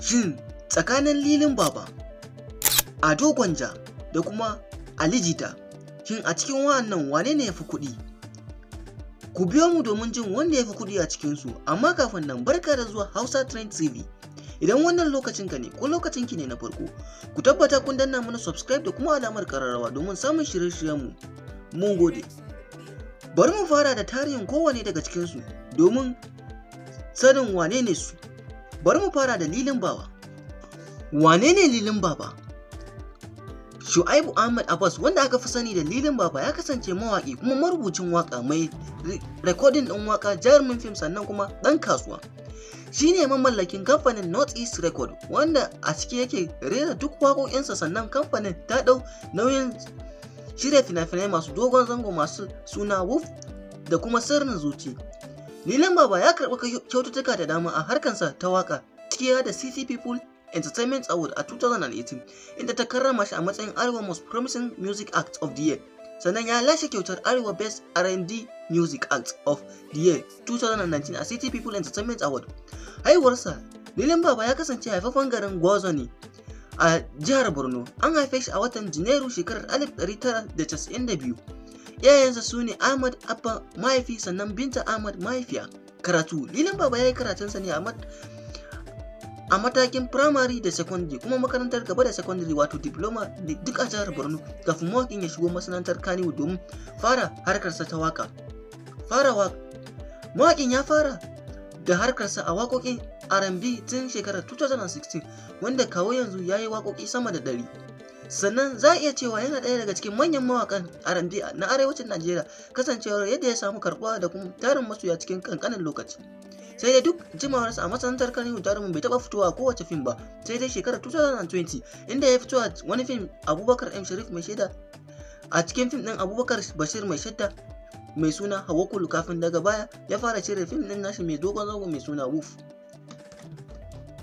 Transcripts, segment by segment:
Shin tsakanin lilinbaba, gwanja da kuma jita, shin a cikin wa'annan wane ne ya fi kuɗi? Ku biyo mu domin jin wanda ya fi kuɗi a cikinsu, amma kafin nan barka da zuwa Hausa Trend TV. Idan wannan lokacin ka ne ko lokacin ki ne na farko, ku tabbata kun danna mana subscribe da kuma alamar kararrawa domin samun shirye-shiryenmu. Mun gode. Bari mu fara da tarihin kowane daga cikinsu domin sanin wane ne su. Bari mu fara da lilinbaba. Wane ne lilinbaba? Shu'aibu Ahmad Abbas, wanda aka fi sani da lilinbaba, ya kasance mawaƙi kuma marubucin waƙa, mai recording ɗin waƙa, jarumin fim, sannan kuma ɗan kasuwa. Shi ne mamallakin kamfanin North East Record, wanda a ciki yake rera duk waƙoƙinsa, sannan kamfanin ta ɗau nauyin shirya fina-finai masu dogon zango masu suna Woof da kuma Sirrin Zuci. Lilinbaba ya karɓi kyaututtuka da dama a harkarsa ta waƙa, ciki da City People Entertainment Award a 2018, inda ta karrama shi a matsayin Arewa Most Promising Music Act of the Year. Sannan ya lashe kyautar Arewa Best R&D Music Act of the Year 2019 a City People Entertainment Award. Haihuwarsa, lilinbaba ya kasance haifafen garin Gwazo ne a jihar Borno. An haife shi a watan Janairu shekarar 1992. Iyayensa su ne Ahmad Abba mahaifi, sannan Binta Ahmad mahaifiya. Karatu, lilinbaba ya yi karatunsa ne a matakin primary da secondary, kuma makarantar gaba da secondary wato diploma duk a jihar Borno, kafin mawaƙin ya shigo masana'antar Kannywood domin fara harkarsa ta waka. Mawaƙin ya fara da harkarsa a waƙoƙin R&B tun shekarar 2016, wanda kawo yanzu ya yi waƙoƙi sama da 100. Sannan za a iya cewa yana ɗaya daga cikin manyan mawaƙan R&B na arewacin Najeriya, kasancewar yadda ya samu karɓuwa da kuma tarin masoya cikin ƙanƙanin lokaci. Sai dai duk jimawarsa a masana'antar Kannywood, jarumin bai taɓa fitowa a kowace fim ba, sai dai shekarar 2020, inda ya fito a wani fim Abubakar M Sharif mai shaida. A cikin fim ɗin Abubakar Bashir mai shaida mai suna Hawa Kulu, kafin daga baya ya fara cire fim ɗin nashi mai dogon zango mai suna Woof.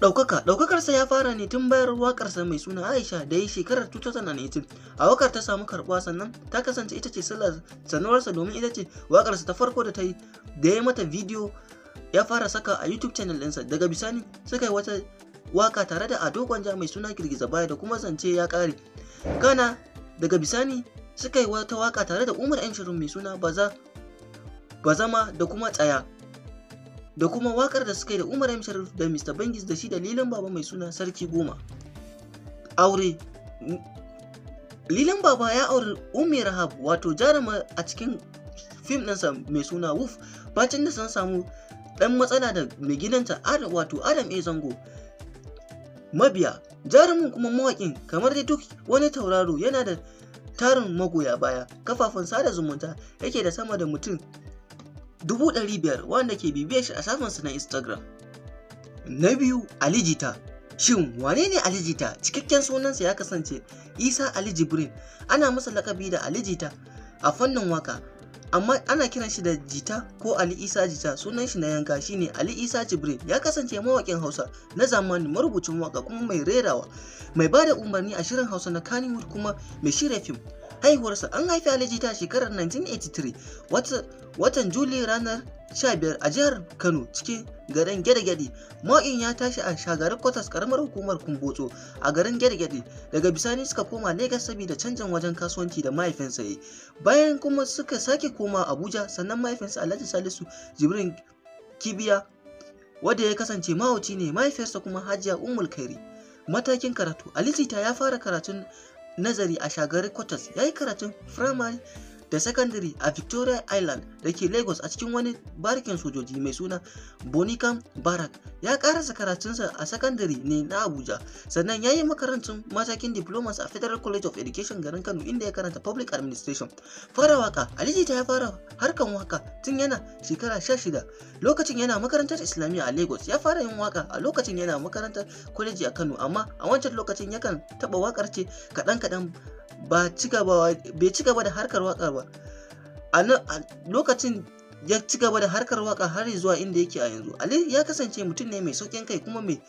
Ɗaukakarsa ya fara ne tun bayan waƙarsa mai suna Aisha da ya yi shekarar 2018. A waƙar ta samu karɓuwa, sannan ta kasance ita ce sallar sanarwarsa, domin ita ce waƙarsa ta farko da ya mata bidiyo ya fara saka a YouTube channel ɗinsa. Daga bisani suka yi wata waƙa tare da gwanja mai suna Girgiza Baya da kuma Zance Ya Ƙare. Kana daga bisani suka yi wata waƙa tare da Umar M Sharif mai suna Bazama da kuma Tsaya, da kuma waƙar da suka yi da Umar M Sharif da Mr. Bangis da shi da lilinbaba mai suna Sarki Goma. Aure, lilinbaba ya auri Ummi Rahab, wato jaruma a cikin fim ɗinsa mai suna Woof, bacin da sun samu ɗan matsala da mai gidanta wato Adam A. Zango. Mabiya, jarumin kuma mawaƙin, kamar dai duk wani tauraro, yana da tarin magoya baya. Kafafen sada zumunta yake da sama da mutum 500,000 wanda ke bibiyar shi a shafinsa na Instagram. Na biyu, Jita. Shin wane ne Jita? Cikakken sunansa ya kasance Isa Ali Jibrin. Ana masa lakabi da Jita a fannin waka, amma ana kiran shi da Jita ko Ali Isa Jita. Sunan shi na yanka shine Ali Isa Jibrin. Ya kasance mawaƙin Hausa na zamani, marubucin waka, kuma mai rerawa, mai bada umarni a shirin Hausa na Kannywood, kuma mai shirya fim. Haihuwarsa, an haifi Jita shekarar 1983 watan Juli ranar 15 a jihar Kano, cikin garin Gede-Gede. Mawaƙin ya tashi a Shagari Quarters, karamar hukumar Kumbotso a garin Gede-Gede. Daga bisani suka koma Lagos saboda canjin wajen kasuwanci da mahaifinsa yi. Bayan kuma suka sake koma Abuja, sannan mahaifinsa Alhaji Salisu Jibrin Kibiya, wanda ya kasance mahauci ne, mahaifiyarsa kuma Hajiya Ummul Khairi. Matakin karatu, Jita ya fara karatun nazari a Shagari Quarters. Ya yi karatun firamare da secondary a Victoria Island da ke Lagos a cikin wani barikin sojoji mai suna Bonicam Barrack. Ya karasa karatunsa a secondary ne na Abuja, sannan ya yi makarantun matakin diplomas a Federal College of Education garin Kano, inda ya karanta Public Administration. Fara waka, Jita ya fara harkan waka tun yana shekara 16. Lokacin yana makarantar Islamiyya a Lagos. Ya fara yin waka a lokacin yana makarantar College a Kano, amma a wancan lokacin yakan taɓa wakar ce kaɗan-kaɗan, bai ci gaba da harkar waƙar ba. A lokacin ya ci gaba da harkar waƙa har zuwa inda yake a yanzu. Ali ya kasance mutum ne mai sauƙin kai kuma mai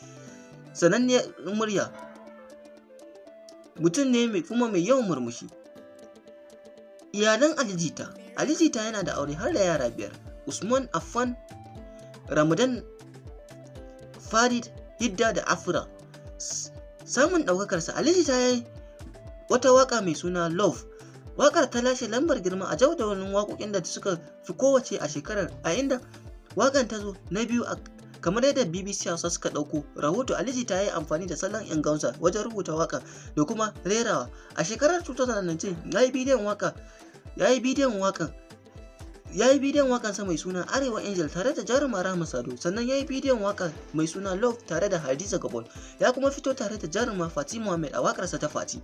sananniyar murya. Mutum ne kuma mai yawan murmushi. Iyalan Jita. Jita yana da aure har da yara 5: Usman, Affan, Ramadan, Farid, Hidda da Afra. Samun ɗaukakarsa, Ali Jita ya yi wata waƙa mai suna Love. Waƙar ta lashe lambar girma a jadawalin waƙoƙin da suka fi kowace a shekarar, a inda waƙar ta zo na biyu kamar yadda BBC Hausa suka ɗauko rahoto. Ali Jita ya yi amfani da salon Ingausa wajen rubuta waƙa da kuma rerawa. A shekarar 2019 ya yi bidiyon waƙansa mai suna Arewa Angel tare da jaruma Rahma Sado, sannan ya yi bidiyon waƙa mai suna Love tare da Hadiza Gabon, ya kuma fito tare da jaruma Fati Muhammad a waƙarsa ta Fati.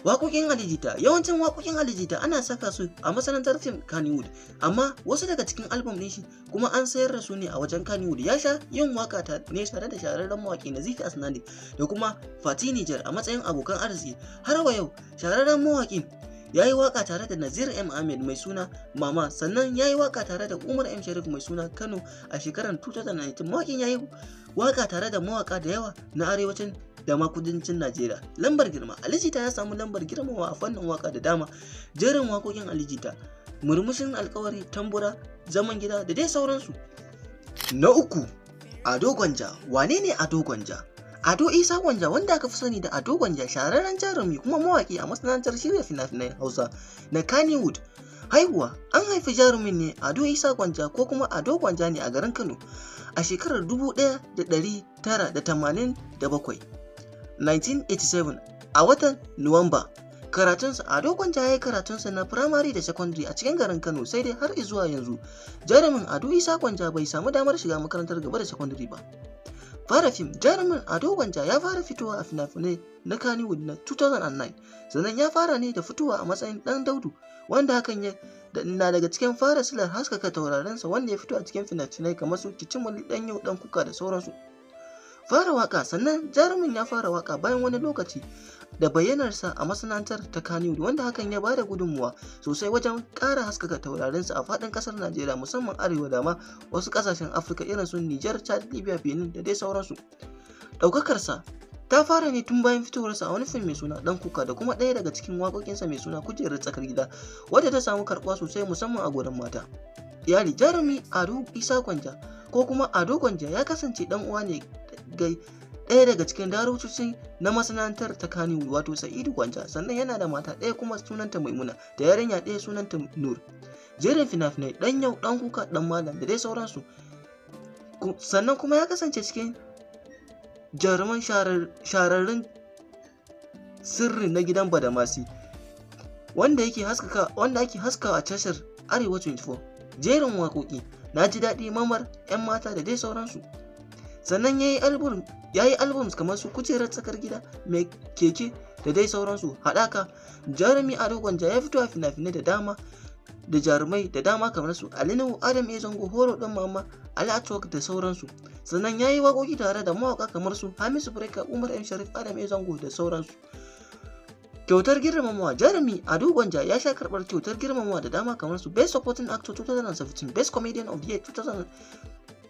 Waƙoƙin Ali Jita, yawancin waƙoƙin Ali Jita ana saka su a masana'antar fim Kannywood, amma wasu daga cikin album ɗin shi kuma an sayar da su ne a wajen Kannywood. Ya sha yin waƙa ne tare da shahararren mawaƙi Nazifi Asnani da kuma Fati Niger a matsayin abokan arziki. Har wa yau, shahararren mawaƙin ya yi waƙa tare da Nazir M. Ahmed mai suna Mama, sannan ya yi waƙa tare da Umar M. Sharif mai suna Kano a shekarar 2019. Mawaƙin ya yi waƙa tare da mawaƙa da yawa na arewacin da ma kudancin Najeriya. Lambar girma, Ali Jita ya samu lambar girmawa a fannin waƙa da dama. Jerin waƙoƙin Ali Jita, Murmushin Alƙawari, Tambura, Zaman Gida da dai sauransu. Na uku, Ado Gwanja. Wane ne Ado Gwanja? Ado Isa Gwanja, wanda aka fi sani da Ado Gwanja, shahararren jarumi kuma mawaƙi a masana'antar shirya fina-finan Hausa na Kannywood. Haihuwa, an haifi jarumin ne Ado Isa Gwanja ko kuma Ado Gwanja ne a garin Kano a shekarar 1987, 1987 a watan Nuwamba. Karatunsa, Ado Gwanja ya yi karatunsa na firamare da secondary a cikin garin Kano, sai dai har zuwa yanzu jarumin Ado Isa Gwanja bai samu damar shiga makarantar gaba da secondary ba. Fara fim, jarumin Ado Gwanja ya fara fitowa a fina-finai na Kannywood na 2009, sannan ya fara ne da fitowa a matsayin ɗan Daudu, wanda hakan na daga cikin fara silar haskaka taurarinsa, wanda ya fito a cikin fina-finai kamar su Kicimali, Ɗan Yau, Ɗan Kuka da sauransu. Fara waka, sannan jarumin ya fara waka bayan wani lokaci da bayyanarsa a masana'antar ta Kannywood, wanda hakan ya bada gudunmuwa sosai wajen ƙara haskaka taurarinsa a faɗin ƙasar Najeriya, musamman arewa da ma wasu ƙasashen Afirka irin su Nijar, Chad, Libya, Benin da dai sauransu. Ɗaukakarsa ta fara ne tun bayan fitowarsa a wani fim mai suna Ɗan Kuka da kuma ɗaya daga cikin waƙoƙinsa mai suna Kujerar Tsakar Gida, wadda ta samu karɓuwa sosai musamman a gurin mata. Iyali, jarumi Ado Isa Gwanja ko kuma Ado Gwanja ya kasance ɗan uwa ne ga ɗaya daga cikin darucci na masana'antar ta Kannywood, wato Sa'idu Gwanja, sannan yana da mata ɗaya kuma sunanta Maimuna da yarinya ɗaya sunanta Nur. Jerin fina-finai, Ɗan Yau, Ɗan Kuka, Ɗan Malam da dai sauransu. Sannan kuma ya kasance cikin jaruman shahararrun sirri na gidan Badamasi, wanda ake haskawa a tashar Arewa 24. Jerin waƙoƙi, Na Ji Daɗi, Mamar, 'Yan Mata da dai sauransu. Sannan ya yi albums kamar su Kujerar Tsakar Gida, Mai Keke da dai sauransu. Haɗaka, jarumi Ado Gwanja ya fito a fina-finai da dama da jarumai da dama kamar su Ali Nuhu, Adam A. Zango, Horo Ɗan Mama, Ali Atwok da sauransu. Sannan ya yi waƙoƙi tare da mawaƙa kamar su Hamisu Breka, Umar M. Sharif, Adam A. Zango da sauransu. Kyautar girmamawa, jarumi Ado Gwanja ya sha karɓar kyautar girmamawa da dama kamar su Best Supporting Actor 2017, Best Comedian of the Year 2000,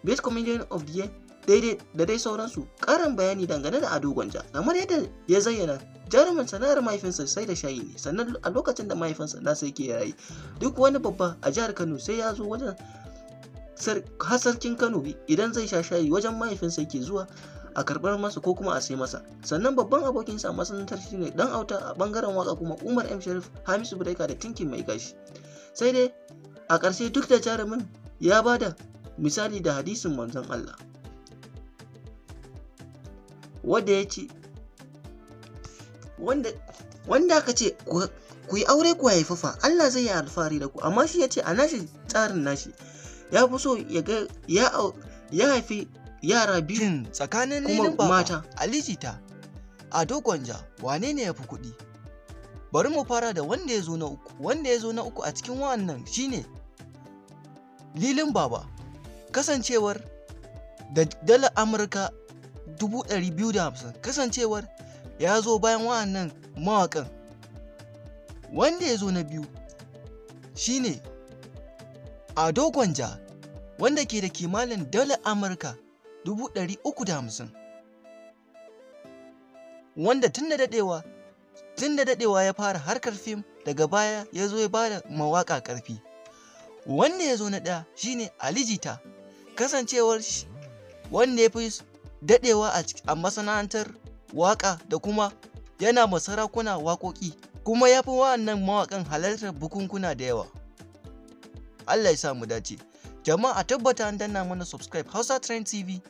Best Comedian of the Year daidai da dai sauransu. Ƙarin bayani dangane da Ado Gwanja, kamar yadda ya zayyana, jarumin sana'ar mahaifinsa sai da shayi ne, sannan a lokacin da mahaifinsa nasa yake rayu, duk wani babba a jihar Kano sai ya zo wajen sarkin Kano idan zai sha shayi wajen mahaifinsa yake zuwa a karɓar masa ko kuma a sai masa. Sannan babban abokinsa a masana'antar shine Dan Auta, a bangaren waka kuma Umar M. Sharif, Hamisu Breka da Tinkin Mai Gashi. Sai dai a ƙarshe duk da jarumin ya bada misali da hadisin manzon Allah, wanda ya ce wanda aka ce ku yi aure ku haifafa, Allah zai yi alfahari da ku, amma shi ya ce a nashi tsarin nashi ya fi so ya haifi yara biyu tsakanin kuma lilinbaba, mata. Ali Jita, Ado Gwanja, wane ne ya fi kuɗi? Bari mu fara da wanda ya zo na uku. Wanda ya zo na uku a cikin wannan shine lilinbaba, kasancewar da dalar Amurka 250,000, kasancewar ya zo bayan wa'annan mawaƙan. Wanda ya zo na biyu shine Ado Gwanja, wanda ke da kimanin dalar Amurka 350,000, wanda tun da daɗewa ya fara harkar fim, daga baya ya zo ya bada mawaƙa ƙarfi. Wanda ya zo na ɗaya shine Ali Jita, kasancewar wanda ya fi daɗewa a masana'antar waƙa da kuma yana ma sarakuna waƙoƙi, kuma ya fi wa'annan mawaƙan halartar bukunkuna da yawa. Allah ya sa mu dace. Jama'a tabbata an danna mana subscribe Hausa Trend TV.